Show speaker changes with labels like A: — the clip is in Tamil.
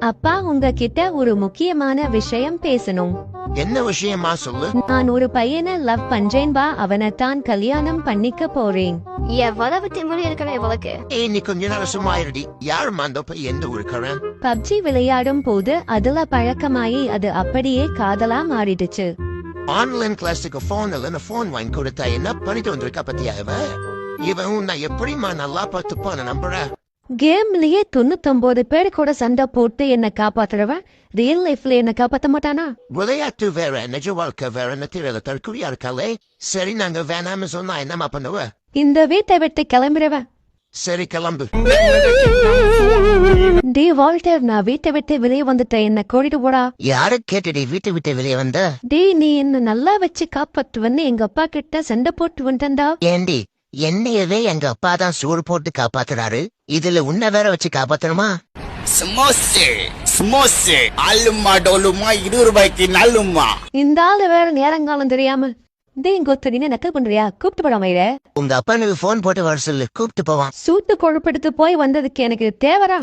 A: அப்பா உங்ககிட்ட ஒரு முக்கியமான விஷயம் பேசணும்.
B: என்ன விஷயமா சொல்லு.
A: நான் ஒரு பையனை லவ் பண்றேன்பா. அவனைத்தான் கல்யாணம் பண்ணிக்க போறேன்.
C: எவ்வளவு திமிரு இருக்கணும் இவளுக்கு.
B: நீ கொஞ்ச நேரம் சும்மா இருடி. யாரும் அந்த பையன் எந்த ஊருக்காரன்?
A: பப்ஜி விளையாடும் போது அதுல பழக்கமாயி அது அப்படியே காதலா மாறிடுச்சு.
B: ஆன்லைன் கிளாஸுக்கு போன் வாங்கி கொடுத்தா என்ன பண்ணிட்டு வந்திருக்கா பத்தியா இவன் உன்னை எப்படிமா நல்லா பார்த்துப்பான நம்புற?
A: கேம்லயே 99 பேர் கூட சண்டை போட்டு என்ன காப்பாத்துறவன் ரியல் லைஃப்ல என்ன காப்பாத்த மாட்டானா?
B: விளையாட்டு வேற நிஜ வாழ்க்கை வேற தெரியல தற்கொலையா இருக்காளே. சரி நாங்க வேணாம சொன்னா என்னமா பண்ணுவ?
A: இந்த வீட்டை விட்டு கிளம்பிடுவன்.
B: சரி கிளம்பு.
A: டே வால்டர், நான் வீட்டை விட்டு வெளியே வந்துட்டேன், என்ன கூட்டிட்டு போடா.
B: யாரு கேட்டுடி வீட்டை விட்டு வெளியே வந்த?
A: டே நீ என்ன நல்லா வச்சு காப்பாத்துவன்னு எங்க அப்பா கிட்ட சண்டை போட்டு வந்துட்டா.
B: ஏண்டி என்னையவே எங்க அப்பா தான் சூடு போட்டு காப்பாத்துறாரு, இதுல உன்னை வேற வச்சு காப்பாத்தணுமா?
D: ஆளுமா டோலுமா 20 ரூபாய்க்கு நல்லுமா.
A: இந்த ஆளு வேற நேரங்காலம் தெரியாம டே கொத்தடின்னு நக்கல் பண்றியா? கூப்பிட்டு போடாம இட.
B: உங்க அப்பா எனக்கு போன் போட்டு வர சொல்லு, கூப்பிட்டு போவான்.
A: சூட்டு கொழுப்படுத்து போய் வந்ததுக்கு எனக்கு தேவரா?